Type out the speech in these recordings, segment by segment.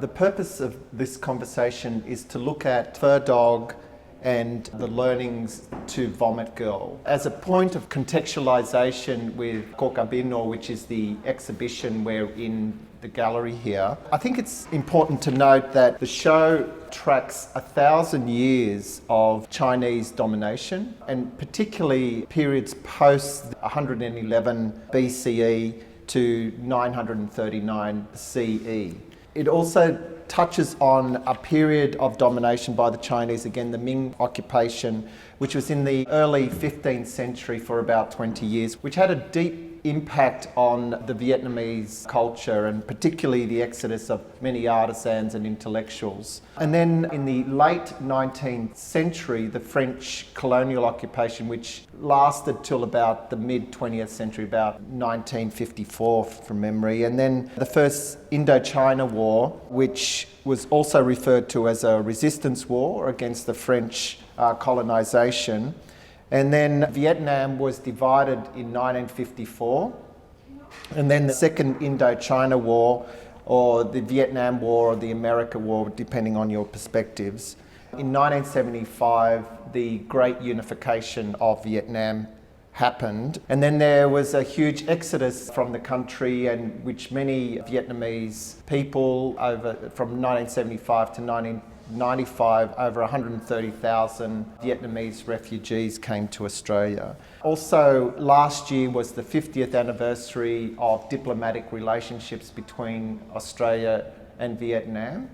The purpose of this conversation is to look at Phở Dog and the learnings to Vomit Girl as a point of contextualization with Kôgábịnô, which is the exhibition we're in the gallery here. I think it's important to note that the show tracks 1,000 years of Chinese domination, and particularly periods post 111 BCE to 939 CE. It also touches on a period of domination by the Chinese, again the Ming occupation, which was in the early 15th century for about 20 years, which had a deep impact on the Vietnamese culture and particularly the exodus of many artisans and intellectuals. And then in the late 19th century, the French colonial occupation, which lasted till about the mid 20th century, about 1954 from memory. And then the first Indochina War, which was also referred to as a resistance war against the French colonization. And then Vietnam was divided in 1954. And then the Second Indochina War, or the Vietnam War, or the America War, depending on your perspectives. In 1975, the Great Unification of Vietnam happened. And then there was a huge exodus from the country, and which many Vietnamese people from 1975 to 1995, over 130,000 Vietnamese refugees came to Australia. Also, last year was the 50th anniversary of diplomatic relationships between Australia and Vietnam.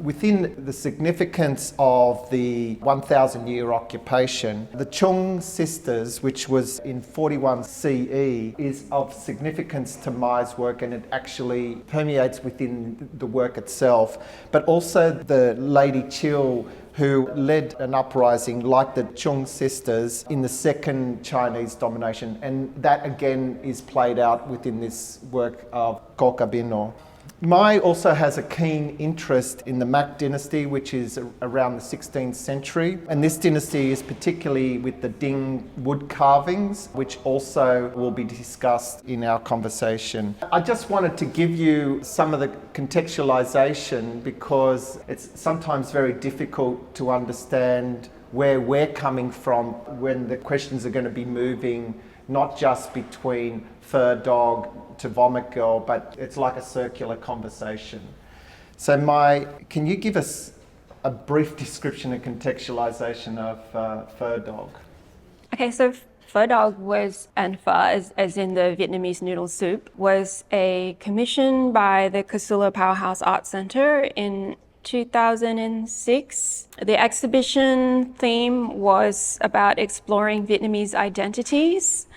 Within the significance of the 1,000-year occupation, the Chung sisters, which was in 41 CE, is of significance to Mai's work, and it actually permeates within the work itself. But also the Lady Chiu, who led an uprising like the Chung sisters in the second Chinese domination, and that again is played out within this work of Kôgábịnô. Mai also has a keen interest in the Mac dynasty, which is around the 16th century. And this dynasty is particularly with the Ding wood carvings, which also will be discussed in our conversation. I just wanted to give you some of the contextualization because it's sometimes very difficult to understand where we're coming from when the questions are going to be moving not just between Phở Dog to Vomit Girl, but it's like a circular conversation. So Mai, can you give us a brief description and contextualization of Phở Dog? Okay, so Phở Dog was, and pho as in the Vietnamese noodle soup, was a commission by the Casula Powerhouse Arts Centre in 2006. The exhibition theme was about exploring Vietnamese identities,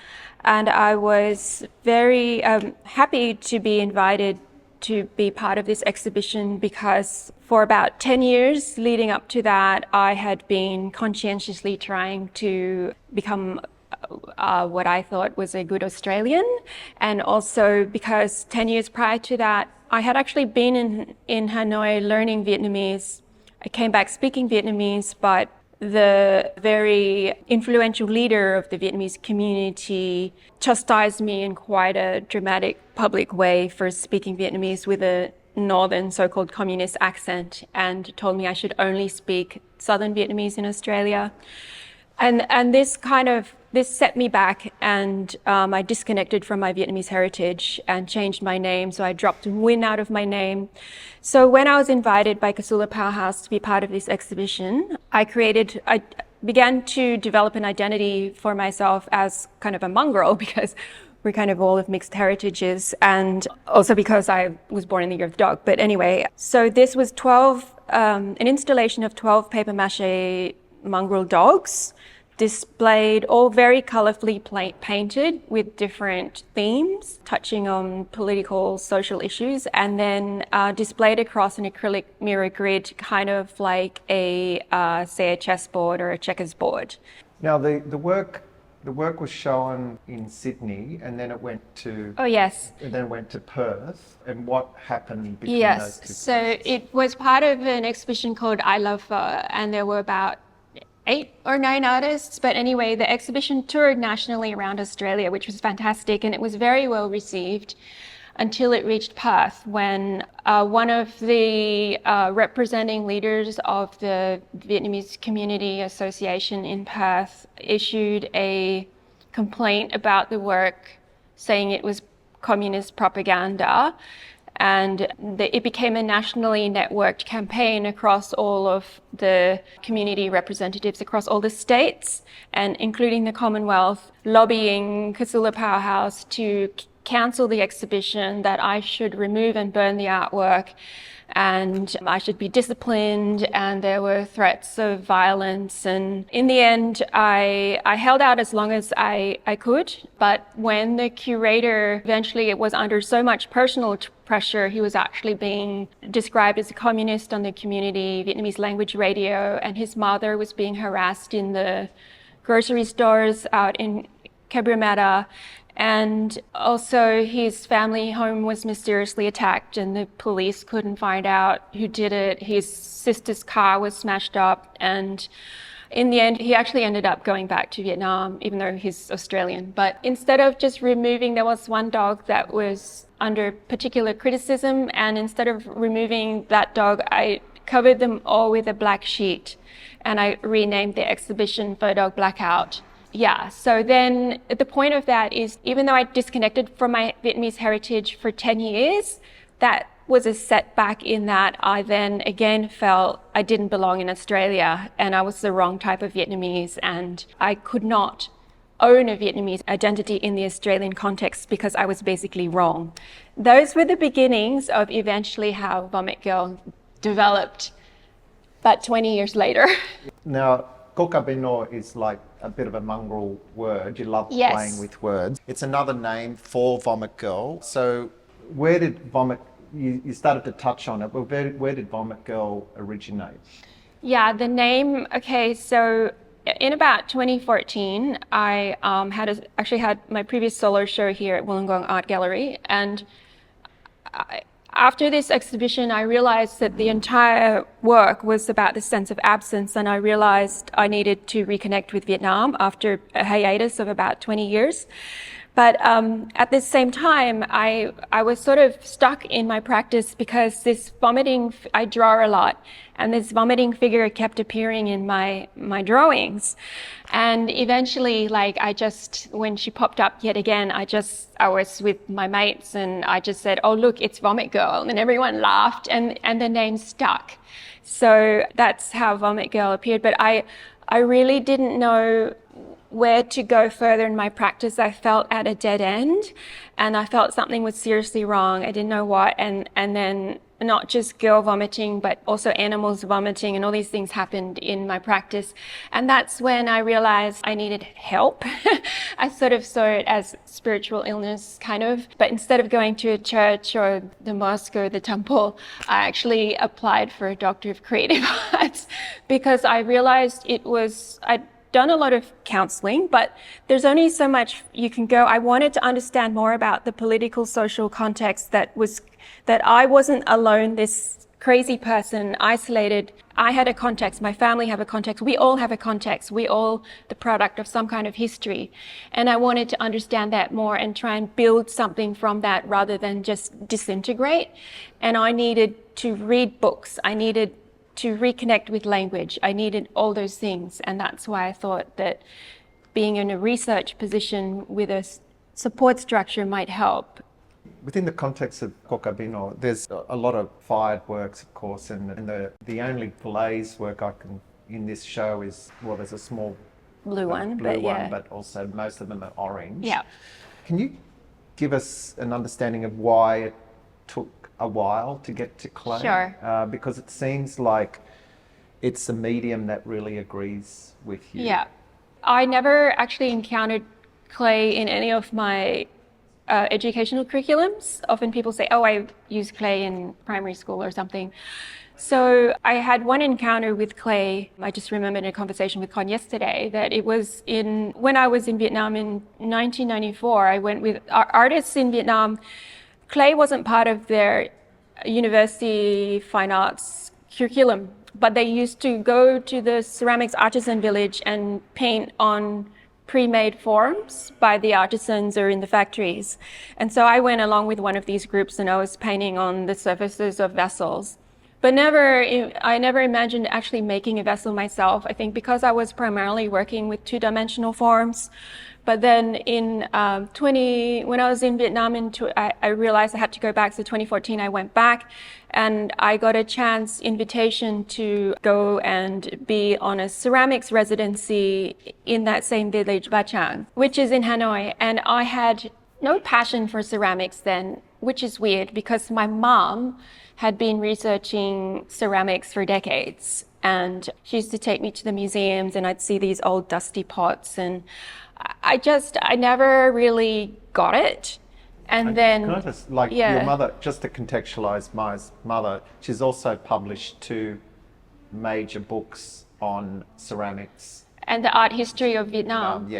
and I was very happy to be invited to be part of this exhibition because for about 10 years leading up to that, I had been conscientiously trying to become what I thought was a good Australian, and also because 10 years prior to that, I had actually been in Hanoi learning Vietnamese. I came back speaking Vietnamese, but the very influential leader of the Vietnamese community chastised me in quite a dramatic public way for speaking Vietnamese with a northern so-called communist accent, and told me I should only speak southern Vietnamese in Australia. And this set me back, and I disconnected from my Vietnamese heritage and changed my name. So I dropped Nguyen out of my name. So when I was invited by Casula Powerhouse to be part of this exhibition, I began to develop an identity for myself as kind of a mongrel, because we're kind of all of mixed heritages, and also because I was born in the year of the dog. But anyway, so this was an installation of 12 paper mache mongrel dogs, displayed all very colorfully painted with different themes, touching on political, social issues, and then displayed across an acrylic mirror grid, kind of like say a chessboard or a checkers board. Now the work was shown in Sydney, and then it went to and then it went to Perth. And what happened between those two? So it was part of an exhibition called I Love Pho, and there were about 8 or 9 artists. But anyway, the exhibition toured nationally around Australia, which was fantastic, and it was very well received. until it reached Perth, when one of the representing leaders of the Vietnamese Community Association in Perth issued a complaint about the work, saying it was communist propaganda. And it became a nationally networked campaign across all of the community representatives across all the states, and including the Commonwealth, lobbying Casula Powerhouse to cancel the exhibition, that I should remove and burn the artwork, and I should be disciplined, and there were threats of violence. And in the end, I held out as long as I could. But when the curator eventually was under so much personal pressure, he was actually being described as a communist on the community Vietnamese language radio, and his mother was being harassed in the grocery stores out in Cabramatta. And also his family home was mysteriously attacked and the police couldn't find out who did it. His sister's car was smashed up, and in the end he actually ended up going back to Vietnam, even though he's Australian. But instead of just removing, there was one dog that was under particular criticism, and instead of removing that dog, I covered them all with a black sheet, and I renamed the exhibition Phở Dog Blackout. Yeah, so then the point of that is, even though I disconnected from my Vietnamese heritage for 10 years, that was a setback in that I then again felt I didn't belong in Australia, and I was the wrong type of Vietnamese, and I could not own a Vietnamese identity in the Australian context because I was basically wrong. Those were the beginnings of eventually how Vomit Girl developed, but 20 years later. Now, Kôgábịnô is like a bit of a mongrel word. You love playing with words. It's another name for Vomit Girl. So where did you started to touch on it, but where did Vomit Girl originate? Yeah, the name, okay, so in about 2014, I actually had my previous solo show here at Wollongong Art Gallery, and after this exhibition, I realized that the entire work was about the sense of absence, and I realized I needed to reconnect with Vietnam after a hiatus of about 20 years. But at the same time, I was sort of stuck in my practice because this vomiting, I draw a lot, and this vomiting figure kept appearing in my drawings. And eventually, like, when she popped up yet again, I was with my mates and I just said, "Oh, look, it's Vomit Girl." And everyone laughed, and the name stuck. So that's how Vomit Girl appeared. But I really didn't know where to go further in my practice. I felt at a dead end, and I felt something was seriously wrong. I didn't know what, and then not just girl vomiting, but also animals vomiting, and all these things happened in my practice. And that's when I realized I needed help. I sort of saw it as spiritual illness, kind of. But instead of going to a church or the mosque or the temple, I actually applied for a Doctor of Creative Arts because I realized I'd done a lot of counseling, but there's only so much you can go. I wanted to understand more about the political, social context that I wasn't alone, this crazy person, isolated. I had a context, my family have a context, we all have a context, we all the product of some kind of history. And I wanted to understand that more and try and build something from that rather than just disintegrate. And I needed to read books, I needed to reconnect with language. I needed all those things, and that's why I thought that being in a research position with a support structure might help. Within the context of Kôgábịnô, there's a lot of fired works, of course, and the only glaze work I can in this show is, well, there's a small blue one, but also most of them are orange. Yeah. Can you give us an understanding of why it took a while to get to clay? Sure. Because it seems like it's a medium that really agrees with you. Yeah. I never actually encountered clay in any of my educational curriculums. Often people say, "Oh, I used clay in primary school or something." So I had one encounter with clay. I just remembered in a conversation with Kon yesterday that it was when I was in Vietnam in 1994, I went with artists in Vietnam. Clay wasn't part of their university fine arts curriculum, but they used to go to the ceramics artisan village and paint on pre-made forms by the artisans or in the factories. And so I went along with one of these groups and I was painting on the surfaces of vessels. But I never imagined actually making a vessel myself. I think because I was primarily working with two-dimensional forms. But then when I was in Vietnam, I realized I had to go back. So 2014, I went back and I got a invitation to go and be on a ceramics residency in that same village, Ba Chang, which is in Hanoi. And I had no passion for ceramics then, which is weird because my mom had been researching ceramics for decades. And she used to take me to the museums and I'd see these old dusty pots and I never really got it. And then, can I just, your mother, just to contextualize Mai's mother, she's also published 2 major books on ceramics. And the art history of Vietnam.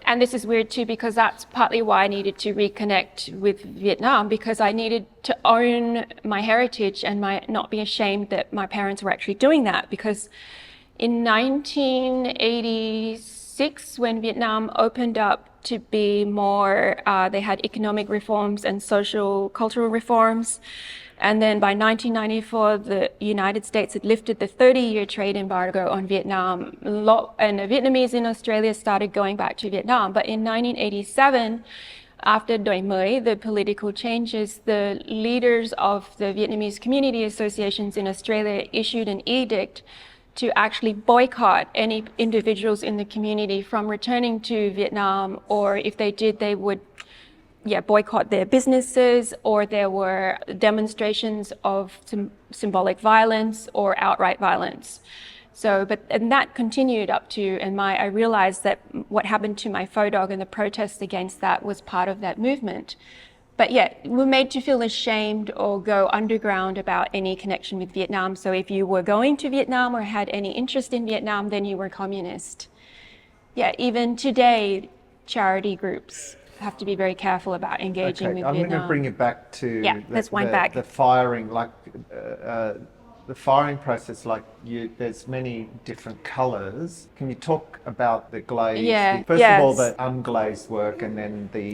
And this is weird too, because that's partly why I needed to reconnect with Vietnam, because I needed to own my heritage and not be ashamed that my parents were actually doing that. Because in 1986, when Vietnam opened up to be more, they had economic reforms and social cultural reforms. And then by 1994, the United States had lifted the 30-year trade embargo on Vietnam. And the Vietnamese in Australia started going back to Vietnam. But in 1987, after Doi Mới, the political changes, the leaders of the Vietnamese community associations in Australia issued an edict to actually boycott any individuals in the community from returning to Vietnam, or if they did, they would boycott their businesses, or there were demonstrations of symbolic violence or outright violence. And that continued up to, I realized that what happened to my Phở Dog and the protests against that was part of that movement. But we're made to feel ashamed or go underground about any connection with Vietnam. So if you were going to Vietnam or had any interest in Vietnam, then you were communist. Even today, charity groups have to be very careful about engaging with Vietnam. I'm going to bring it back to the firing, the firing process. There's many different colours. Can you talk about the glaze? First of all, the unglazed work, and then the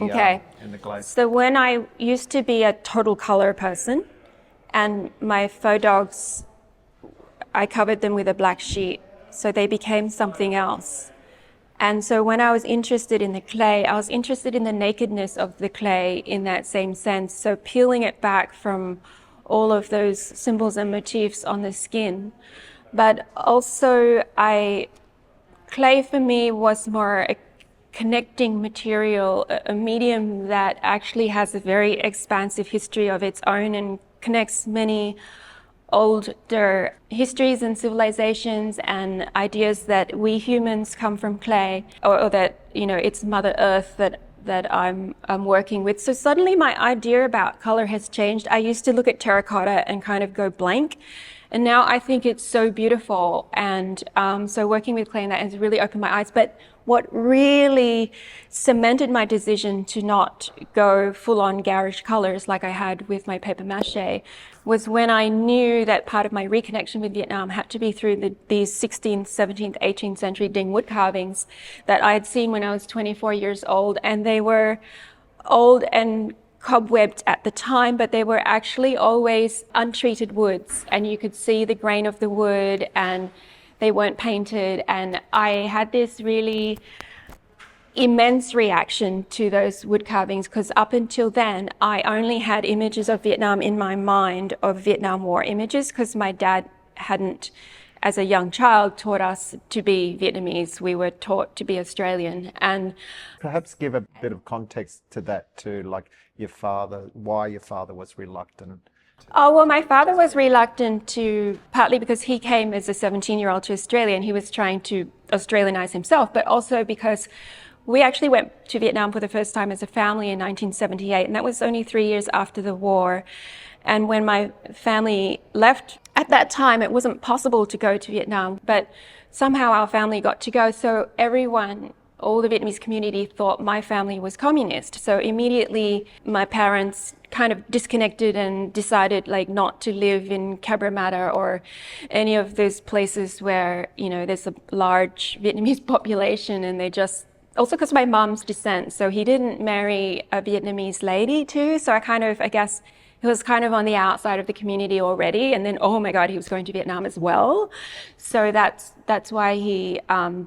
glazed. So when I used to be a total colour person, and my Phở Dogs, I covered them with a black sheet, so they became something else. And so when I was interested in the clay, I was interested in the nakedness of the clay in that same sense. So peeling it back from all of those symbols and motifs on the skin. But also clay for me was more a connecting material, a medium that actually has a very expansive history of its own and connects many older histories and civilizations and ideas that we humans come from clay, or that, it's Mother Earth that I'm working with. So suddenly my idea about color has changed. I used to look at terracotta and kind of go blank. And now I think it's so beautiful. And so working with clay and that has really opened my eyes. But what really cemented my decision to not go full-on garish colors like I had with my paper mache was when I knew that part of my reconnection with Vietnam had to be through these 16th, 17th, 18th century Ding wood carvings that I had seen when I was 24 years old. And they were old and cobwebbed at the time, but they were actually always untreated woods, and you could see the grain of the wood, and they weren't painted. And I had this really immense reaction to those wood carvings, because up until then I only had images of Vietnam in my mind, of Vietnam War images, because my dad hadn't, as a young child, taught us to be Vietnamese. We were taught to be Australian. And perhaps give a bit of context to that too, like why your father was reluctant. My father was reluctant to, partly because he came as a 17-year-old to Australia and he was trying to Australianize himself, but also because we actually went to Vietnam for the first time as a family in 1978, and that was only 3 years after the war. And when my family left, at that time, it wasn't possible to go to Vietnam, but somehow our family got to go. So all the Vietnamese community thought my family was communist. So immediately my parents kind of disconnected and decided not to live in Cabramatta or any of those places where, there's a large Vietnamese population, and they just also because my mom's descent. So he didn't marry a Vietnamese lady too. So I guess he was kind of on the outside of the community already. And then, oh my God, he was going to Vietnam as well. So that's why he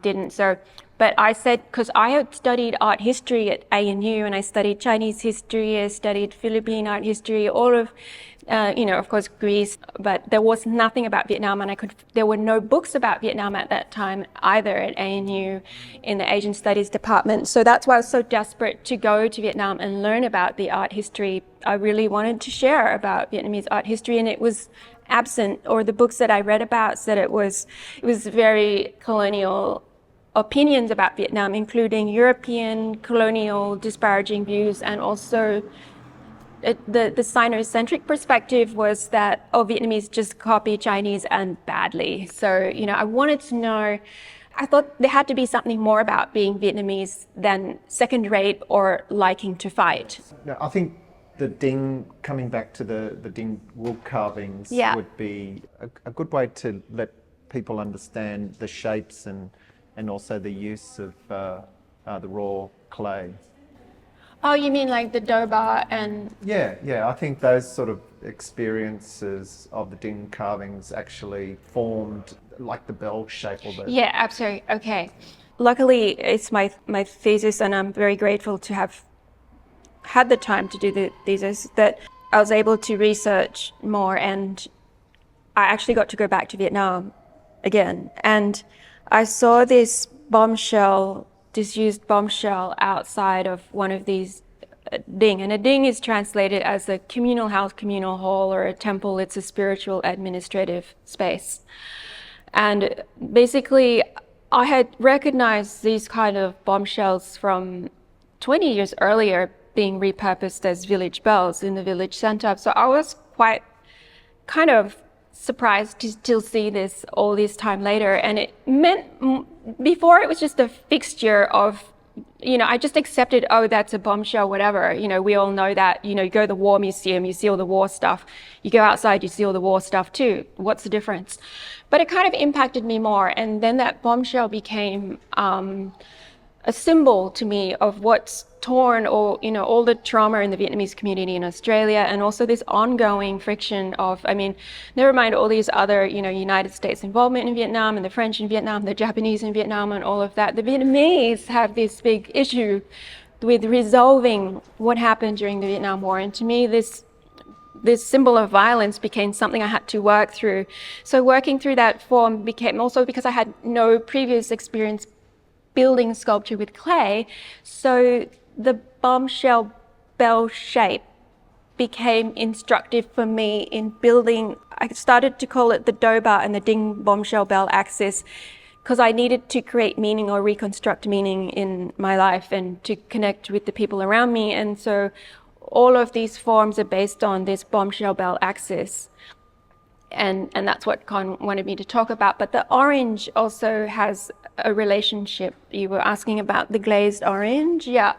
didn't. So, but I said, because I had studied art history at ANU, and I studied Chinese history, I studied Philippine art history, all of, of course, Greece, but there was nothing about Vietnam, and there were no books about Vietnam at that time either at ANU in the Asian Studies department. So that's why I was so desperate to go to Vietnam and learn about the art history. I really wanted to share about Vietnamese art history, and it was absent, or the books that I read about said it was very colonial opinions about Vietnam, including European colonial disparaging views, and also the Sinocentric perspective was that, Vietnamese just copy Chinese and badly. So, I wanted to know, I thought there had to be something more about being Vietnamese than second rate or liking to fight. Now, I think the Ding, coming back to the Ding wood carvings, would be a good way to let people understand the shapes and also the use of the raw clay. Oh, you mean like the doba and... Yeah. I think those sort of experiences of the Ding carvings actually formed like the bell shape or the... Yeah, absolutely. Okay. Luckily, it's my thesis, and I'm very grateful to have had the time to do the thesis, that I was able to research more, and I actually got to go back to Vietnam again. And I saw this disused bombshell outside of one of these ding. And a ding is translated as a communal house, communal hall, or a temple. It's a spiritual administrative space. And basically, I had recognized these kind of bombshells from 20 years earlier being repurposed as village bells in the village center. So I was quite kind of surprised to still see this all this time later. And it meant, before it was just a fixture of, I just accepted, that's a bombshell, whatever. We all know that, you go to the war museum, you see all the war stuff. You go outside, you see all the war stuff too. What's the difference? But it kind of impacted me more. And then that bombshell became a symbol to me of what's torn, or all the trauma in the Vietnamese community in Australia, and also this ongoing friction of, never mind all these other, United States involvement in Vietnam, and the French in Vietnam, the Japanese in Vietnam, and all of that. The Vietnamese have this big issue with resolving what happened during the Vietnam War, and to me, this symbol of violence became something I had to work through. So working through that form became also, because I had no previous experience building sculpture with clay, so the bombshell bell shape became instructive for me in building. I started to call it the doba and the ding bombshell bell axis, because I needed to create meaning or reconstruct meaning in my life and to connect with the people around me. And so all of these forms are based on this bombshell bell axis. And that's what Kon wanted me to talk about. But the orange also has a relationship. You were asking about the glazed orange. Yeah.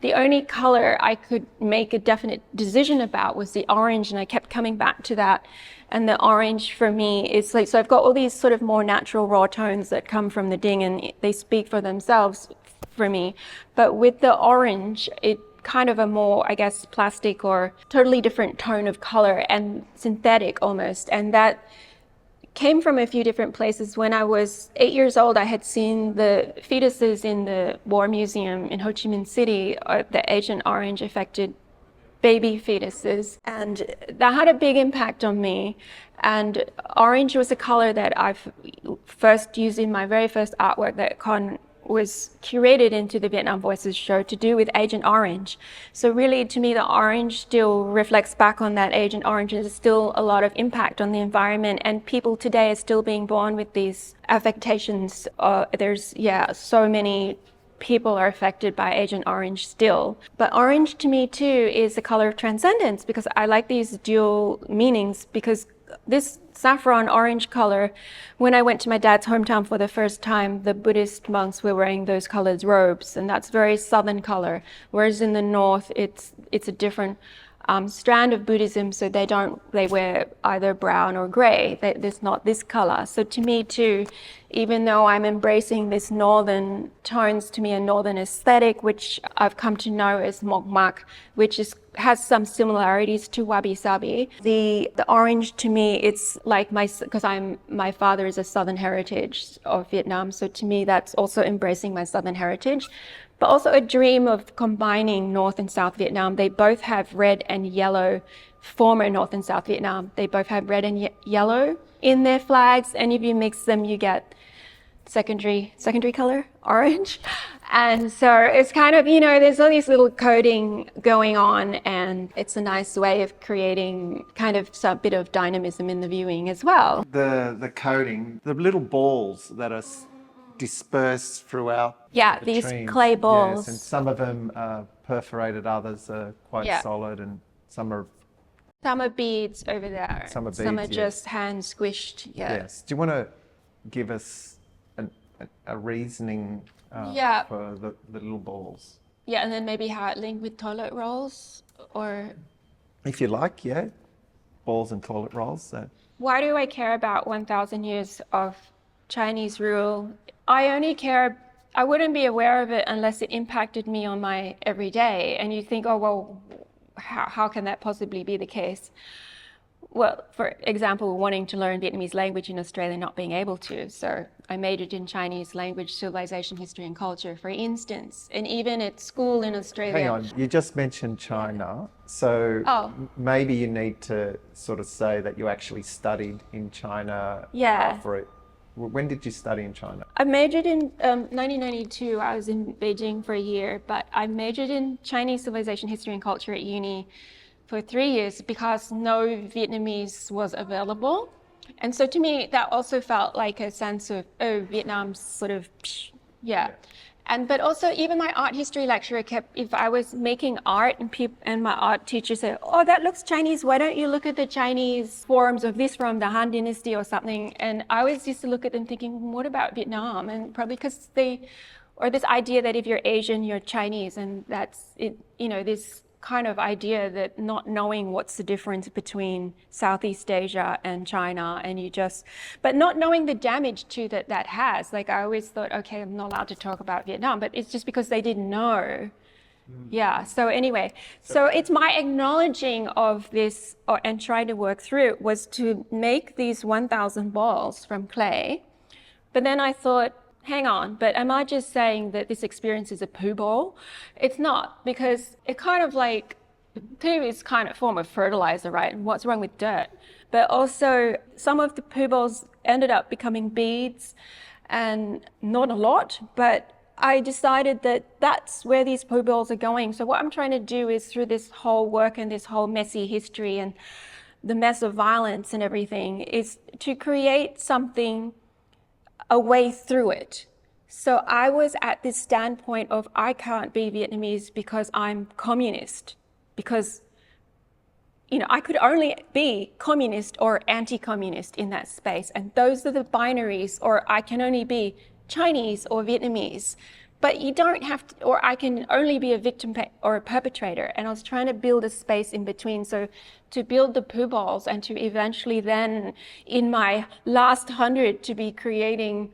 The only color I could make a definite decision about was the orange, and I kept coming back to that. And the orange for me is like, so I've got all these sort of more natural raw tones that come from the ding, and they speak for themselves for me. But with the orange, it kind of a more, I guess, plastic or totally different tone of color and synthetic almost. And that came from a few different places. When I was 8 years old, I had seen the fetuses in the War Museum in Ho Chi Minh City, the Agent Orange affected baby fetuses. And that had a big impact on me. And orange was a color that I've first used in my very first artwork that Kon was curated into the Vietnam Voices show to do with Agent Orange. So really, to me, the orange still reflects back on that Agent Orange. There's still a lot of impact on the environment, and people today are still being born with these affectations. There's, so many people are affected by Agent Orange still. But orange to me too is the color of transcendence, because I like these dual meanings, because this saffron orange color, when I went to my dad's hometown for the first time, the Buddhist monks were wearing those colored robes, and that's very southern color. Whereas in the north, it's a different strand of Buddhism, so they wear either brown or gray. There's not this color. So to me too, even though I'm embracing this northern tones to me, a northern aesthetic, which I've come to know as mok mak, which has some similarities to wabi sabi. The orange to me, it's like because my father is a southern heritage of Vietnam, so to me that's also embracing my southern heritage, but also a dream of combining North and South Vietnam. They both have red and yellow. Former North and South Vietnam, they both have red and yellow in their flags, and if you mix them you get secondary color, orange. And so it's kind of, there's all these little coding going on, and it's a nice way of creating kind of some bit of dynamism in the viewing as well. The coding, the little balls that are dispersed throughout the these trees. clay balls. Yes, and some of them are perforated, others are quite solid, and some are beads over there. Some are just hand squished. Yes. Do you want to give us a reasoning for the little balls? Yeah, and then maybe how it linked with toilet rolls, or... If you like, balls and toilet rolls. Why do I care about 1,000 years of Chinese rule? I wouldn't be aware of it unless it impacted me on my everyday. And you think, oh, well, how can that possibly be the case? Well, for example, wanting to learn Vietnamese language in Australia, not being able to. So I majored in Chinese language, civilization, history and culture, for instance. And even at school in Australia... Hang on, you just mentioned China. So maybe you need to sort of say that you actually studied in China for it. When did you study in China? I majored in 1992. I was in Beijing for a year, but I majored in Chinese civilization, history and culture at uni for 3 years because no Vietnamese was available. And so to me, that also felt like a sense of, Vietnam's sort of, but also even my art history lecturer if I was making art and my art teacher said, oh, that looks Chinese, why don't you look at the Chinese forms of this from the Han Dynasty or something? And I always used to look at them thinking, what about Vietnam? And probably because this idea that if you're Asian, you're Chinese, and that's it, this kind of idea that not knowing what's the difference between Southeast Asia and China, and but not knowing the damage too that has. Like I always thought, okay, I'm not allowed to talk about Vietnam, but it's just because they didn't know. Yeah, so anyway, so it's my acknowledging of this and trying to work through it was to make these 1,000 balls from clay. But then I thought, hang on, but am I just saying that this experience is a poo ball? It's not, because it kind of like, poo is kind of a form of fertilizer, right? And what's wrong with dirt? But also some of the poo balls ended up becoming beads, and not a lot, but I decided that that's where these poo balls are going. So what I'm trying to do is, through this whole work and this whole messy history and the mess of violence and everything, is to create something, a way through it. So I was at this standpoint of, I can't be Vietnamese because I'm communist, because I could only be communist or anti-communist in that space, and those are the binaries, or I can only be Chinese or Vietnamese, but you don't have to, or I can only be a victim or a perpetrator. And I was trying to build a space in between. So to build the poo balls and to eventually then, in my last 100, to be creating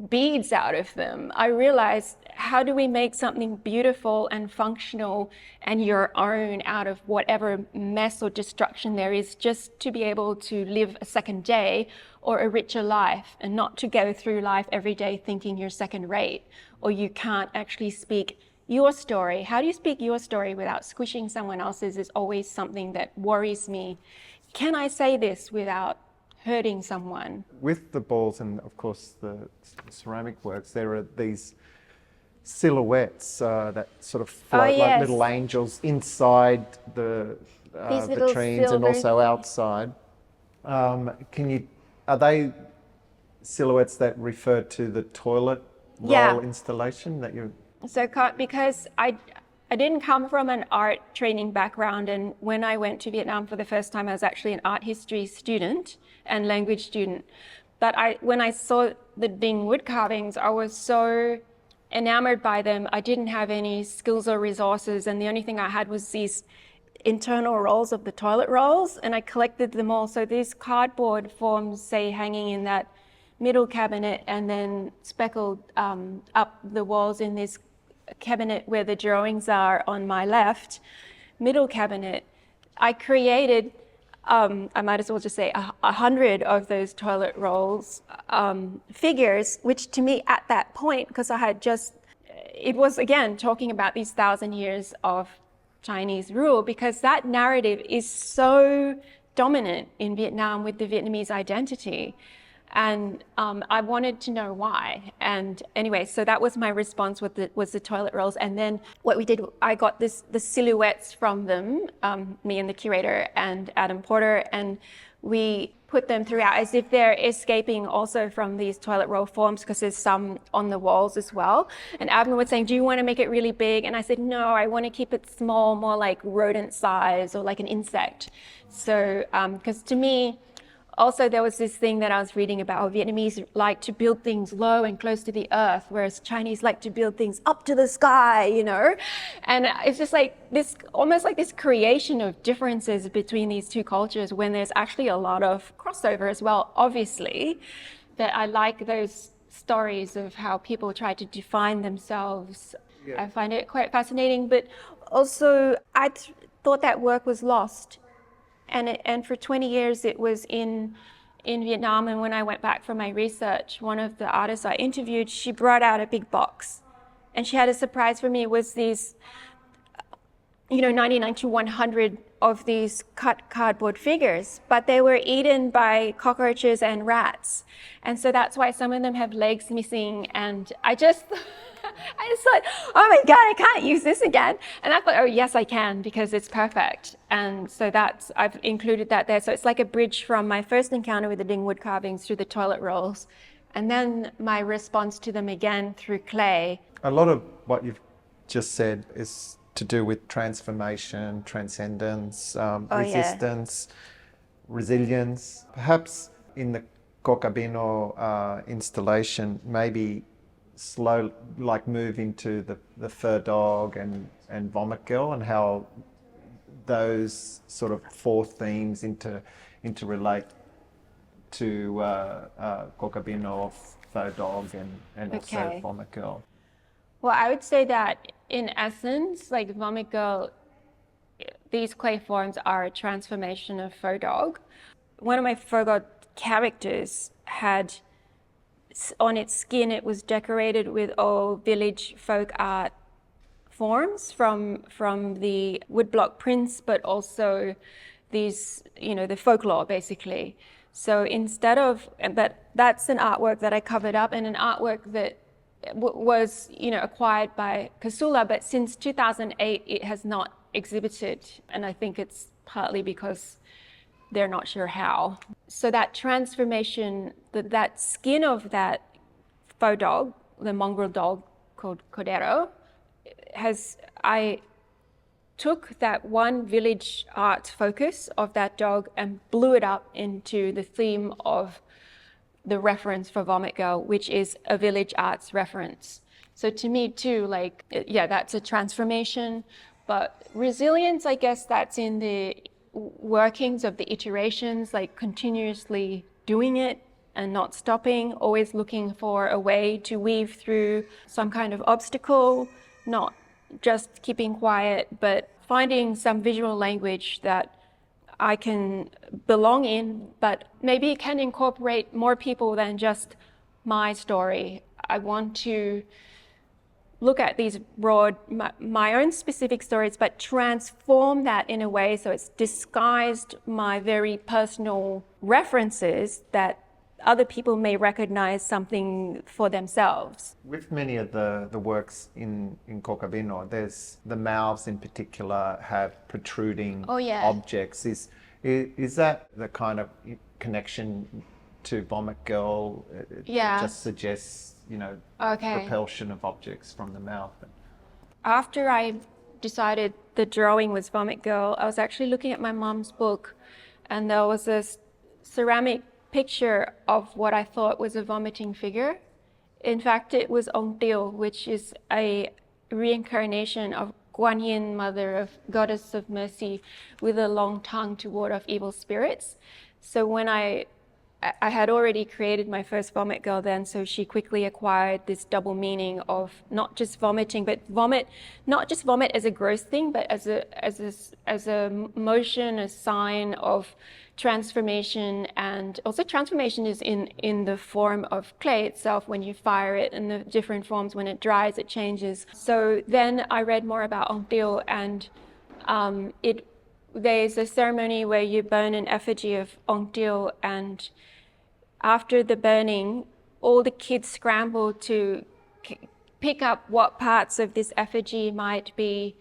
beads out of them, I realized, how do we make something beautiful and functional and your own out of whatever mess or destruction there is, just to be able to live a second day or a richer life, and not to go through life every day thinking you're second rate, or you can't actually speak your story. How do you speak your story without squishing someone else's is always something that worries me. Can I say this without hurting someone? With the balls and of course the ceramic works, there are these silhouettes that sort of float like little angels inside the vitrines and also outside. Are they silhouettes that refer to the toilet roll installation that you? So because I didn't come from an art training background, and when I went to Vietnam for the first time, I was actually an art history student and language student. But when I saw the Ding wood carvings, I was so enamored by them. I didn't have any skills or resources, and the only thing I had was these internal rolls of the toilet rolls, and I collected them all. So these cardboard forms, say, hanging in that middle cabinet and then speckled up the walls in this cabinet where the drawings are on my left, middle cabinet, I created, I might as well just say 100 of those toilet rolls figures, which to me at that point, because I had just, it was again talking about these 1,000 years of Chinese rule, because that narrative is so dominant in Vietnam with the Vietnamese identity. And I wanted to know why. And anyway, so that was my response with was the toilet rolls. And then what we did, I got the silhouettes from them, me and the curator and Adam Porter, and we put them throughout as if they're escaping also from these toilet roll forms, because there's some on the walls as well. And Adam was saying, do you want to make it really big? And I said, no, I want to keep it small, more like rodent size or like an insect. So, because to me, also, there was this thing that I was reading about how Vietnamese like to build things low and close to the earth, whereas Chinese like to build things up to the sky, you know? And it's just like this, almost like this creation of differences between these two cultures when there's actually a lot of crossover as well, obviously. But I like those stories of how people try to define themselves. Yeah. I find it quite fascinating, but also I thought that work was lost. And for 20 years it was in Vietnam, and when I went back for my research, one of the artists I interviewed, she brought out a big box, and she had a surprise for me. It was these, 99 to 100 of these cut cardboard figures, but they were eaten by cockroaches and rats, and so that's why some of them have legs missing. And I just thought, oh my God, I can't use this again. And I thought, oh yes, I can, because it's perfect. And so I've included that there. So it's like a bridge from my first encounter with the Ding wood carvings through the toilet rolls, and then my response to them again through clay. A lot of what you've just said is to do with transformation, transcendence, resistance, resilience. Perhaps in the Kôgábịnô installation, maybe slow, like move into the Phở Dog and Vomit Girl, and how those sort of four themes interrelate to Kôgábịnô of Phở Dog and also Vomit Girl. Well, I would say that in essence, like Vomit Girl, these clay forms are a transformation of Phở Dog. One of my Phở Dog characters had, on its skin, it was decorated with old village folk art forms from the woodblock prints, but also these, the folklore basically. So instead of, but that's an artwork that I covered up, and an artwork that was, acquired by Casula, but since 2008 it has not exhibited, and I think it's partly because they're not sure how. So that transformation, that skin of that Phở Dog, the mongrel dog called Cordero, I took that one village art focus of that dog and blew it up into the theme of the reference for Vomit Girl, which is a village arts reference. So to me too, that's a transformation. But resilience, I guess that's in the workings of the iterations, like continuously doing it and not stopping, always looking for a way to weave through some kind of obstacle, not just keeping quiet, but finding some visual language that I can belong in, but maybe can incorporate more people than just my story. I want to look at these broad, my own specific stories, but transform that in a way so it's disguised my very personal references that other people may recognize something for themselves. With many of the works in Kôgábịnô, there's the mouths in particular have protruding objects. Is that the kind of connection to Vomit Girl? It just suggests, repulsion of objects from the mouth. After I decided the drawing was Vomit Girl, I was actually looking at my mom's book, and there was a ceramic picture of what I thought was a vomiting figure. In fact, it was Ong Tiêu, which is a reincarnation of Guan Yin, mother of goddess of mercy, with a long tongue to ward off evil spirits. So when I I had already created my first vomit girl then, so she quickly acquired this double meaning of not just vomiting, but not just vomit as a gross thing, but as a motion, a sign of transformation. And also transformation is in the form of clay itself. When you fire it in the different forms, when it dries, it changes. So then I read more about Ong Teo, and there's a ceremony where you burn an effigy of Ong Teo, and after the burning, all the kids scramble to pick up what parts of this effigy might be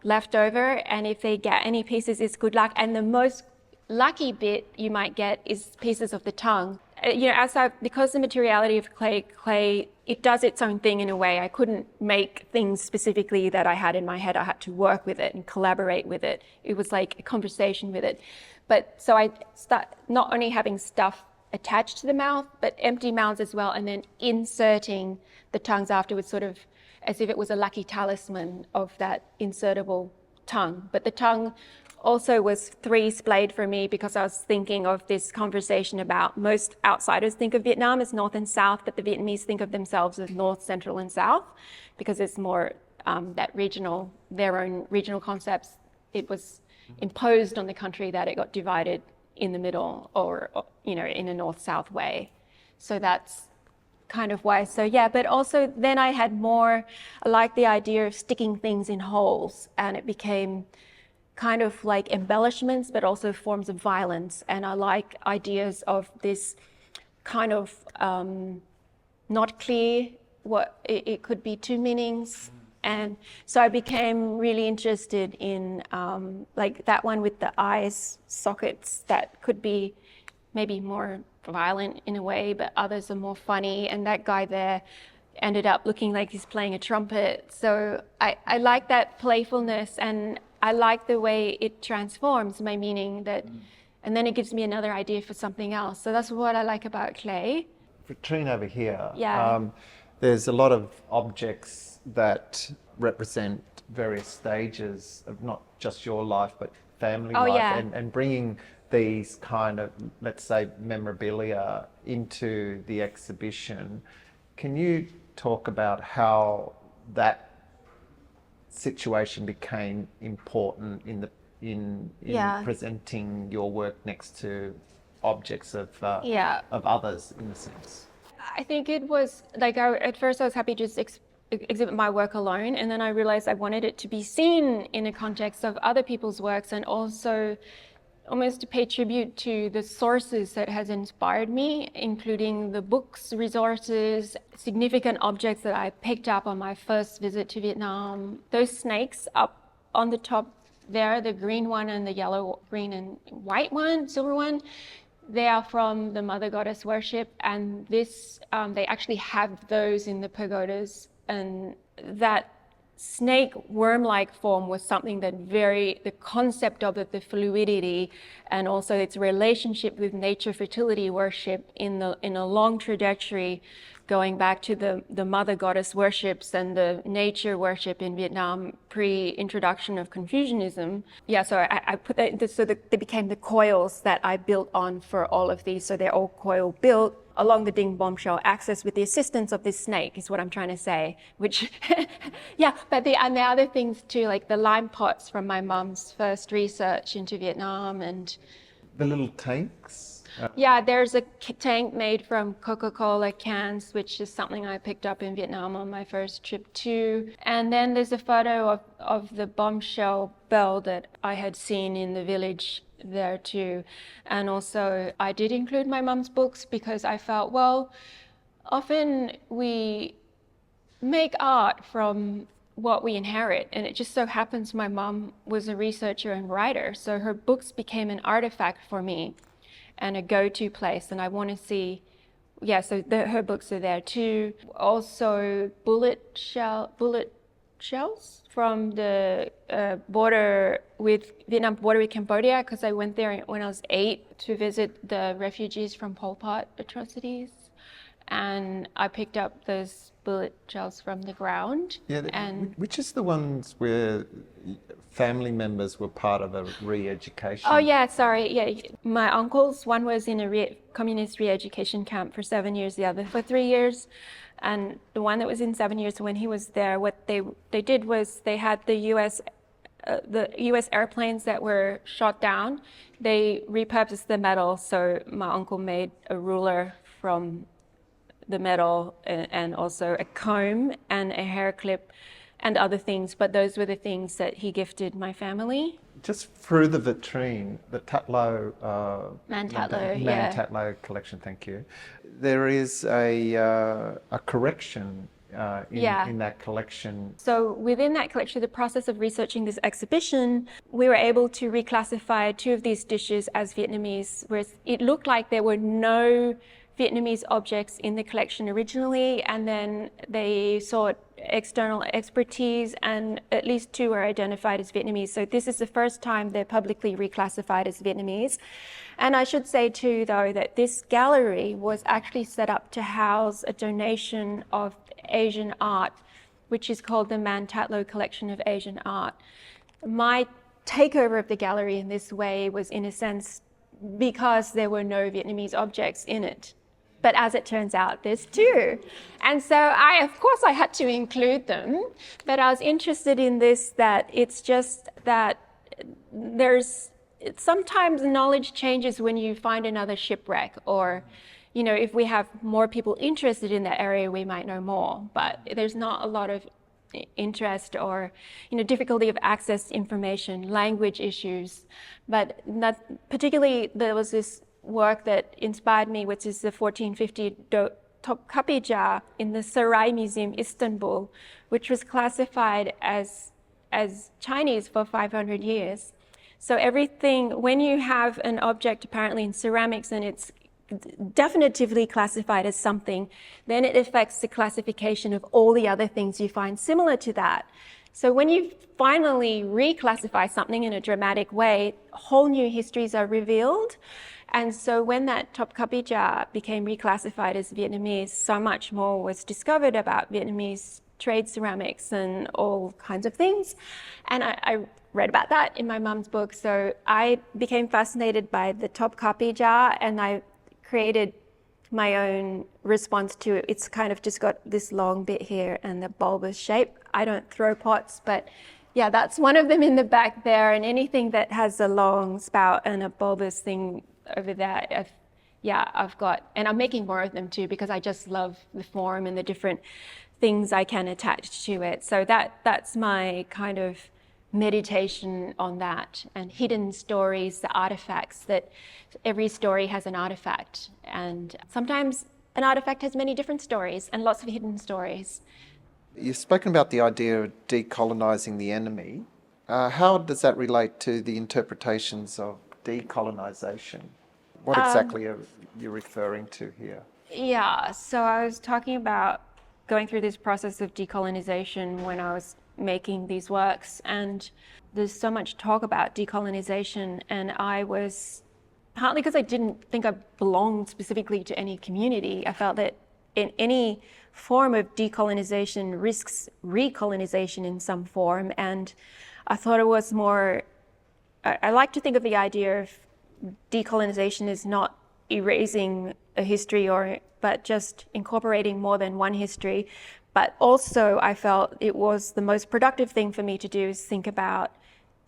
left over, and if they get any pieces, it's good luck. And the most lucky bit you might get is pieces of the tongue. Because the materiality of clay, it does its own thing in a way. I couldn't make things specifically that I had in my head. I had to work with it and collaborate with it. It was like a conversation with it. But so I start not only having stuff attached to the mouth, but empty mouths as well, and then inserting the tongues afterwards, sort of as if it was a lucky talisman of that insertable tongue. But the tongue also was three-splayed for me because I was thinking of this conversation about most outsiders think of Vietnam as North and South, but the Vietnamese think of themselves as North, Central, and South because it's more their own regional concepts. It was imposed on the country that it got divided in the middle or in a North-South way. So that's kind of why. So yeah, but also then I like the idea of sticking things in holes, and it became kind of like embellishments, but also forms of violence. And I like ideas of this kind of not clear what it could be two meanings. And so I became really interested in like that one with the eyes sockets that could be maybe more violent in a way, but others are more funny. And that guy there ended up looking like he's playing a trumpet. So I like that playfulness, and I like the way it transforms my meaning and then it gives me another idea for something else. So that's what I like about clay. Vitrine over here. Yeah. There's a lot of objects that represent various stages of not just your life, but family life, yeah. and bringing these kind of, let's say, memorabilia into the exhibition. Can you talk about how that situation became important in presenting your work next to objects of others, in a sense? I think it was like at first I was happy to just exhibit my work alone, and then I realized I wanted it to be seen in the context of other people's works, and also almost to pay tribute to the sources that has inspired me, including the books, resources, significant objects that I picked up on my first visit to Vietnam. Those snakes up on the top there, the green one and the yellow, green and white one, silver one, they are from the Mother Goddess worship, and this they actually have those in the pagodas, and that snake worm-like form was something that the concept of it, the fluidity, and also its relationship with nature fertility worship in a long trajectory going back to the Mother Goddess worships and the nature worship in Vietnam pre-introduction of Confucianism. Yeah, so I put that, so they became the coils that I built on for all of these. So they're all coil built along the Ding bombshell axis with the assistance of this snake, is what I'm trying to say. Which, yeah, but and the other things too, like the lime pots from my mum's first research into Vietnam, and the little tanks. Yeah, there's a tank made from Coca-Cola cans, which is something I picked up in Vietnam on my first trip too. And then there's a photo of the bombshell bell that I had seen in the village there too. And also I did include my mum's books because I felt, well, often we make art from what we inherit, and it just so happens my mum was a researcher and writer, so her books became an artifact for me and a go-to place. And I want to see, so her books are there too. Also bullet shells from the border with Vietnam, border with Cambodia, because I went there when I was 8 to visit the refugees from Pol Pot atrocities. And I picked up those bullet shells from the ground. Yeah, which is the ones where family members were part of a re-education. Oh yeah, sorry. Yeah, my uncles, one was in a communist re-education camp for 7 years, the other for 3 years. And the one that was in 7 years, when he was there, what they did was they had the US airplanes that were shot down. They repurposed the metal, so my uncle made a ruler from the metal and also a comb and a hair clip and other things, but those were the things that he gifted my family. Just through the vitrine, the Tatlo Man Tatlo, Man Tatlo collection, thank you. There is a correction in that collection. So within that collection, the process of researching this exhibition, we were able to reclassify 2 of these dishes as Vietnamese, whereas it looked like there were no Vietnamese objects in the collection originally, and then they sought external expertise, and at least 2 were identified as Vietnamese. So this is the first time they're publicly reclassified as Vietnamese. And I should say too, though, that this gallery was actually set up to house a donation of Asian art, which is called the Man Tatlo Collection of Asian Art. My takeover of the gallery in this way was, in a sense, because there were no Vietnamese objects in it. But as it turns out, there's 2. And so of course I had to include them, but I was interested in this, that it's just that sometimes knowledge changes when you find another shipwreck, or, if we have more people interested in that area, we might know more, but there's not a lot of interest or, difficulty of access to information, language issues, but not particularly. There was this work that inspired me, which is the 1450 Topkapi jar in the Saray Museum, Istanbul, which was classified as Chinese for 500 years. So everything, when you have an object apparently in ceramics and it's definitively classified as something, then it affects the classification of all the other things you find similar to that. So when you finally reclassify something in a dramatic way, whole new histories are revealed. And so when that Topkapi jar became reclassified as Vietnamese, so much more was discovered about Vietnamese trade ceramics and all kinds of things. And I read about that in my mum's book. So I became fascinated by the Topkapi jar, and I created my own response to it. It's kind of just got this long bit here and the bulbous shape. I don't throw pots, but yeah, that's one of them in the back there. And anything that has a long spout and a bulbous thing over there, I've got, and I'm making more of them too, because I just love the form and the different things I can attach to it. So that's my kind of meditation on that, and hidden stories, the artifacts, that every story has an artifact, and sometimes an artifact has many different stories and lots of hidden stories. You've spoken about the idea of decolonizing the enemy. How does that relate to the interpretations of decolonization? What exactly are you referring to here? Yeah, so I was talking about going through this process of decolonization when I was making these works, and there's so much talk about decolonization, and I was, partly because I didn't think I belonged specifically to any community, I felt that in any form of decolonization risks recolonization in some form, and I thought it was more, I like to think of the idea of decolonization as not erasing a history, but just incorporating more than one history. But also I felt it was the most productive thing for me to do is think about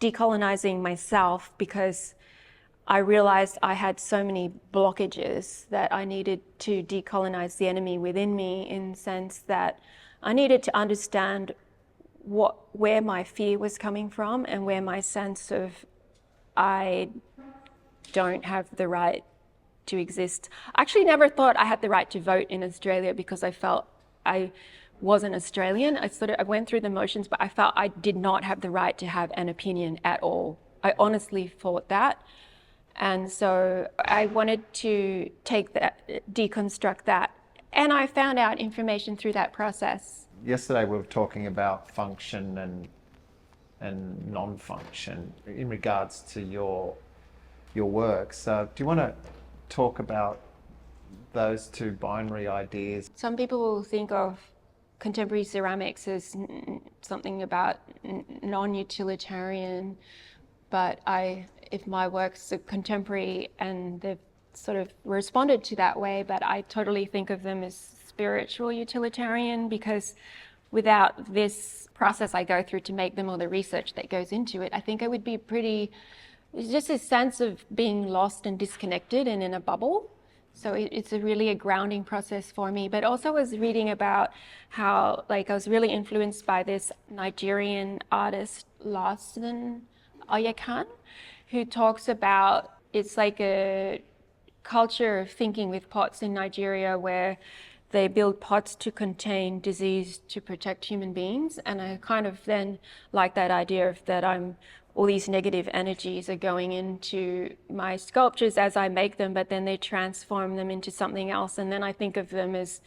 decolonizing myself, because I realized I had so many blockages that I needed to decolonize the enemy within me, in the sense that I needed to understand where my fear was coming from, and where my sense of I don't have the right to exist. I actually never thought I had the right to vote in Australia, because I felt I wasn't Australian. I went through the motions, but I felt I did not have the right to have an opinion at all. I honestly thought that. And so I wanted to take that, deconstruct that. And I found out information through that process. Yesterday we were talking about function and non-function in regards to your works. Do you want to talk about those two binary ideas? Some people will think of contemporary ceramics as something about non-utilitarian, but if my works are contemporary and they've sort of responded to that way, but I totally think of them as spiritual utilitarian, because without this process I go through to make them, or the research that goes into it, I think I would be it's just a sense of being lost and disconnected and in a bubble. So it's really a grounding process for me. But also I was reading about how, like, I was really influenced by this Nigerian artist, Larson Oyekan, who talks about, it's like a culture of thinking with pots in Nigeria where they build pots to contain disease to protect human beings. And I kind of then like that idea of that all these negative energies are going into my sculptures as I make them, but then they transform them into something else. And then I think of them as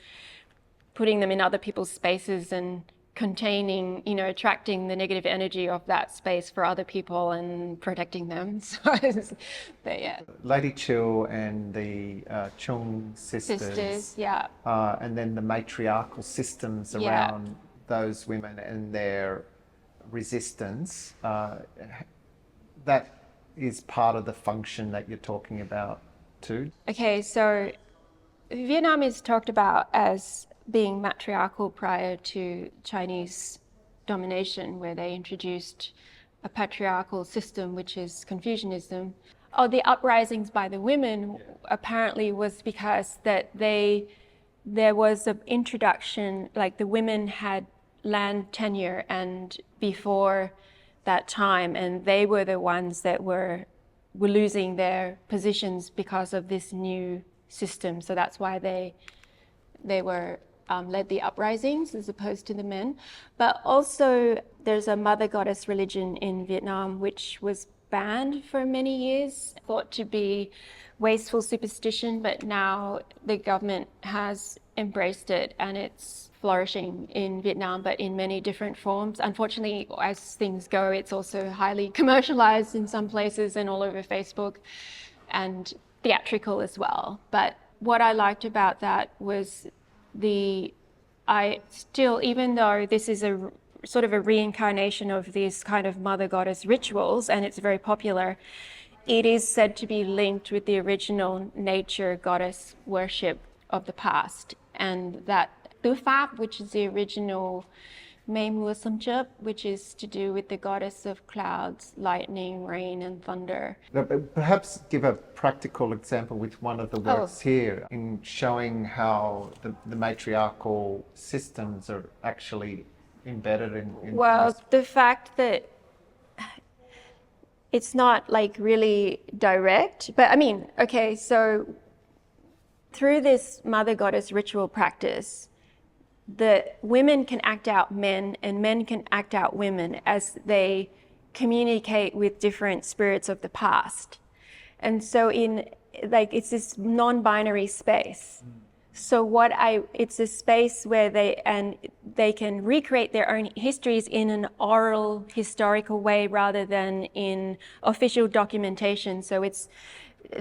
putting them in other people's spaces and containing, attracting the negative energy of that space for other people and protecting them. So, but yeah. Lady Chill and the Chung sisters. Yeah. And then the matriarchal systems around those women and their resistance, that is part of the function that you're talking about too. Okay, so Vietnam is talked about as being matriarchal prior to Chinese domination, where they introduced a patriarchal system, which is Confucianism. The uprisings by the women apparently was because that there was an introduction, like the women had land tenure and before that time, and they were the ones that were losing their positions because of this new system. So that's why they were led the uprisings as opposed to the men. But also there's a mother goddess religion in Vietnam which was banned for many years, thought to be wasteful superstition, but now the government has embraced it and it's flourishing in Vietnam, but in many different forms. Unfortunately, as things go, it's also highly commercialized in some places and all over Facebook, and theatrical as well. But what I liked about that was even though this is a sort of a reincarnation of these kind of mother goddess rituals, and it's very popular, it is said to be linked with the original nature goddess worship of the past, and that Tứ Pháp, which is the original Mê Mưa Sấm Chớp, which is to do with the goddess of clouds, lightning, rain, and thunder. Perhaps give a practical example with one of the works here in showing how the matriarchal systems are actually embedded in the fact that it's not like really direct, but I mean, okay, so through this mother goddess ritual practice, the women can act out men and men can act out women as they communicate with different spirits of the past. And so it's this non-binary space. So it's a space where they can recreate their own histories in an oral historical way rather than in official documentation. So it's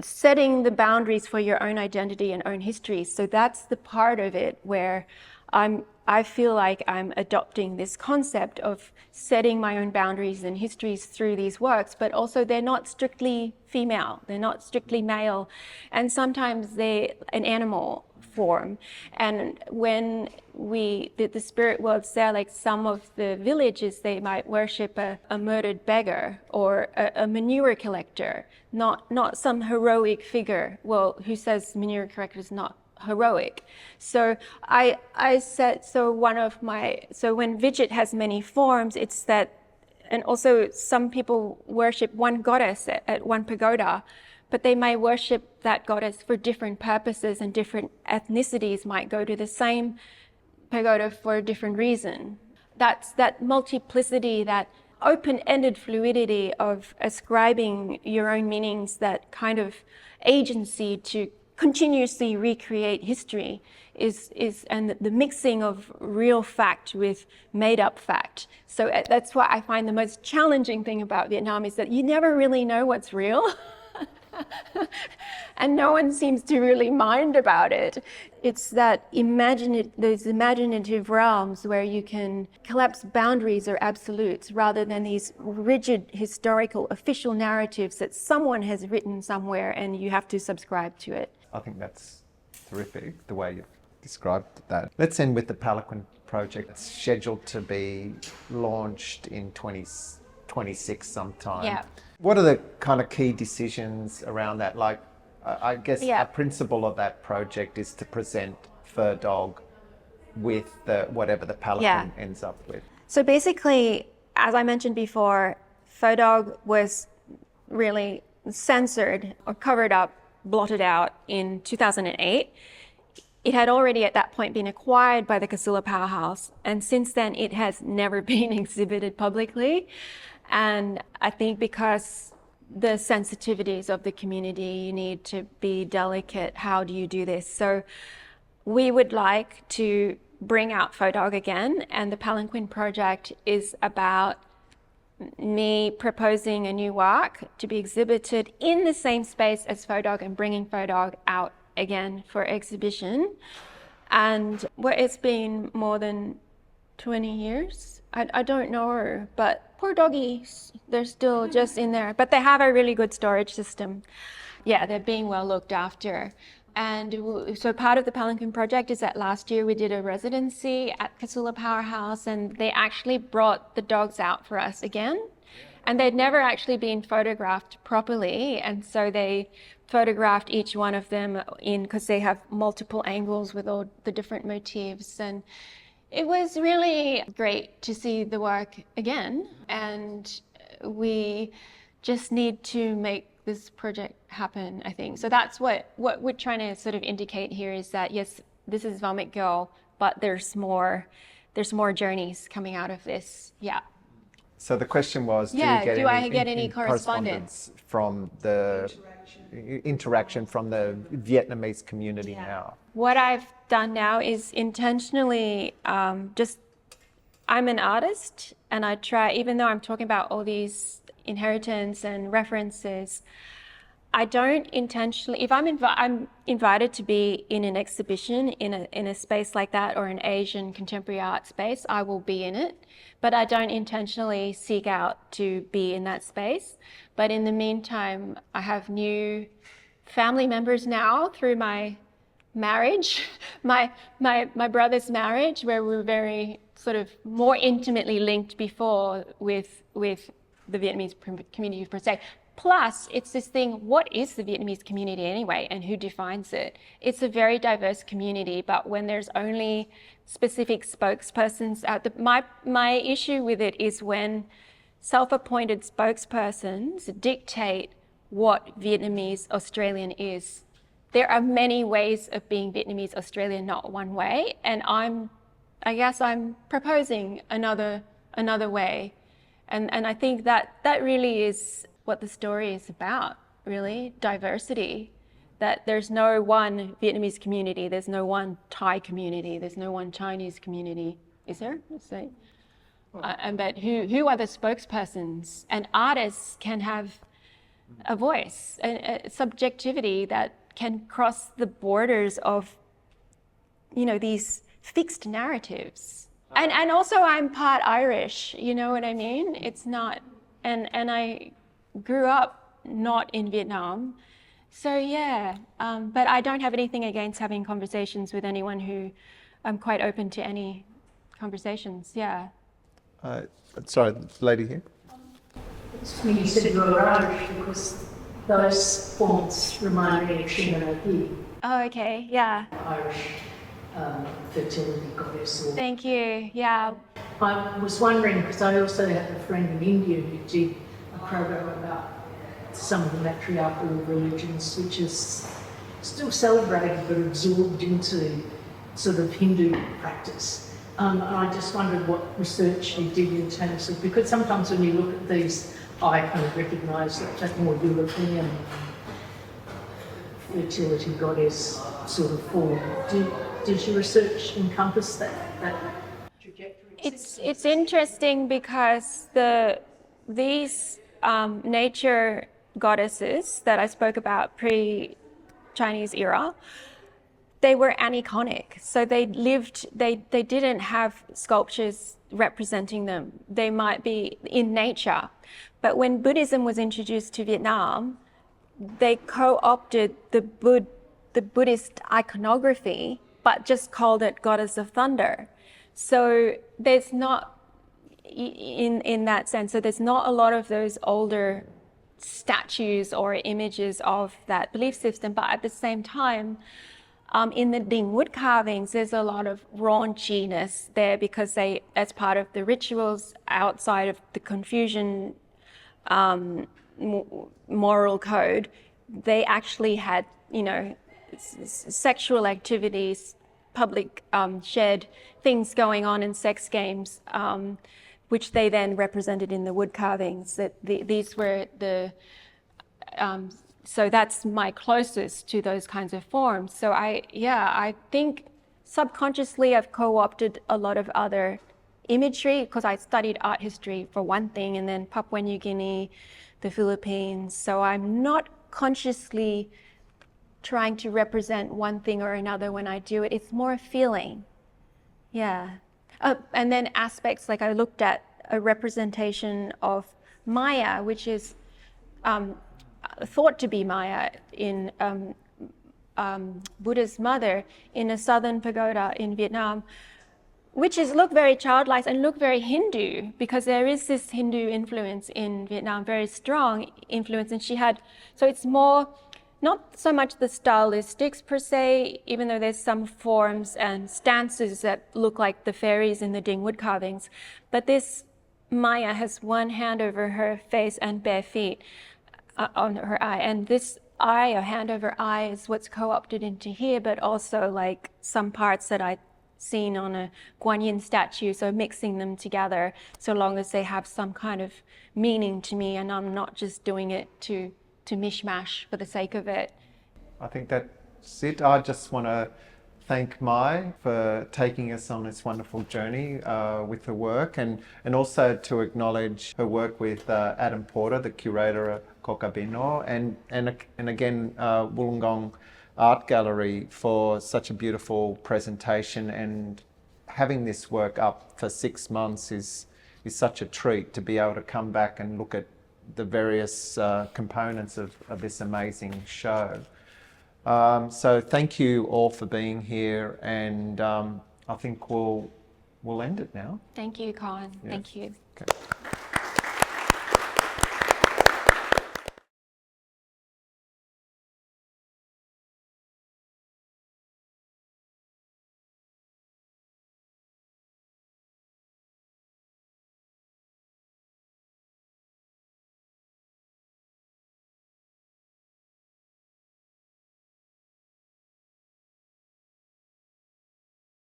setting the boundaries for your own identity and own history. So that's the part of it where I feel like I'm adopting this concept of setting my own boundaries and histories through these works, but also they're not strictly female, they're not strictly male, and sometimes they're an animal form. And when the spirit worlds there, like some of the villages, they might worship a murdered beggar or a manure collector, not some heroic figure. Well, who says manure collector is not heroic? So I said, so when Vijit has many forms, it's that, and also some people worship one goddess at one pagoda, but they may worship that goddess for different purposes, and different ethnicities might go to the same pagoda for a different reason. That's that multiplicity, that open-ended fluidity of ascribing your own meanings, that kind of agency to continuously recreate history and the mixing of real fact with made-up fact. So that's what I find the most challenging thing about Vietnam, is that you never really know what's real. And no one seems to really mind about it. It's that those imaginative realms where you can collapse boundaries or absolutes rather than these rigid historical official narratives that someone has written somewhere and you have to subscribe to it. I think that's terrific, the way you've described that. Let's end with the Palanquin project. It's scheduled to be launched in 2026 sometime. Yeah. What are the kind of key decisions around that? Like, I guess a principle of that project is to present Phở Dog with whatever the Palanquin ends up with. So basically, as I mentioned before, Phở Dog was really censored or covered up, blotted out in 2008. It had already at that point been acquired by the Casula Powerhouse, and since then it has never been exhibited publicly. And I think because the sensitivities of the community, you need to be delicate. How do you do this? So we would like to bring out Phở Dog again, and the Palanquin project is about me proposing a new work to be exhibited in the same space as Phở Dog and bringing Phở Dog out again for exhibition. And it's been more than 20 years. I don't know, but poor doggies, they're still just in there. But they have a really good storage system. Yeah, they're being well looked after. And so part of the Palanquin project is that last year we did a residency at Casula Powerhouse, and they actually brought the dogs out for us again. And they'd never actually been photographed properly. And so they photographed each one of them because they have multiple angles with all the different motifs. And it was really great to see the work again, and we just need to make this project happen, I think. So that's what we're trying to sort of indicate here, is that yes, this is Vomit Girl, but there's more journeys coming out of this. Yeah. So the question was, do I get any correspondence from the interaction from the Vietnamese community now? What I've done now is intentionally I'm an artist, and I try, even though I'm talking about all these inheritance and references, I don't intentionally, if I'm invited to be in an exhibition in a space like that, or an Asian contemporary art space, I will be in it, but I don't intentionally seek out to be in that space. But in the meantime, I have new family members now through my marriage, my brother's marriage, where we were very sort of more intimately linked before with the Vietnamese community per se. Plus, it's this thing, what is the Vietnamese community anyway, and who defines it? It's a very diverse community, but when there's only specific spokespersons my issue with it is when self-appointed spokespersons dictate what Vietnamese Australian is. There are many ways of being Vietnamese Australian, not one way, and I guess I'm proposing another way. And I think that really is what the story is about, really, diversity. That there's no one Vietnamese community, there's no one Thai community, there's no one Chinese community. Is there? Let's say. But who are the spokespersons? And artists can have a voice, a subjectivity that can cross the borders of, these fixed narratives. And also I'm part Irish, you know what I mean? It's not, and I grew up not in Vietnam. So yeah, but I don't have anything against having conversations with anyone who, I'm quite open to any conversations, yeah. Sorry, lady here. It's when you said you were Irish, because those fonts remind me of Shinaraki. Oh, okay, yeah. Irish fertility goddess. Thank you, yeah. I was wondering, because I also have a friend in India who did a program about some of the matriarchal religions, which is still celebrated but absorbed into sort of Hindu practice. I just wondered what research you did in terms of, because sometimes when you look at these, I kind of recognise that more European fertility goddess sort of form. Did your research encompass that trajectory? It's interesting because these nature goddesses that I spoke about pre-Chinese era, they were aniconic. So they didn't have sculptures representing them. They might be in nature. But when Buddhism was introduced to Vietnam, they co-opted the Buddhist iconography, but just called it Goddess of Thunder. So there's not, in that sense, so there's not a lot of those older statues or images of that belief system. But at the same time, in the Ding wood carvings, there's a lot of raunchiness there because they, as part of the rituals outside of the Confucian moral code, they actually had, you know, sexual activities, public shared things going on in sex games, which they then represented in the wood carvings. That these were the so that's my closest to those kinds of forms. So I think subconsciously I've co-opted a lot of other imagery because I studied art history for one thing, and then Papua New Guinea, the Philippines. So I'm not consciously trying to represent one thing or another when I do it. It's more a feeling. Yeah. And then aspects, like I looked at a representation of Maya, which is thought to be Maya in Buddha's mother in a southern pagoda in Vietnam, which is look very childlike and look very Hindu, because there is this Hindu influence in Vietnam, very strong influence. And she had, so it's more, not so much the stylistics per se, even though there's some forms and stances that look like the fairies in the Ding wood carvings, but this Maya has one hand over her face and bare feet on her eye, and this eye, or hand over eye, is what's co-opted into here, but also like some parts that I've seen on a Guan Yin statue, so mixing them together so long as they have some kind of meaning to me and I'm not just doing it to mishmash for the sake of it. I think that's it. I just want to thank Mai for taking us on this wonderful journey with her work, and also to acknowledge her work with Adam Porter, the curator of Kôgábịnô, and again Wollongong Art Gallery for such a beautiful presentation. And having this work up for 6 months is such a treat to be able to come back and look at the various components of this amazing show. So thank you all for being here, and I think we'll end it now. Thank you, Kon. Yeah. Thank you. Okay.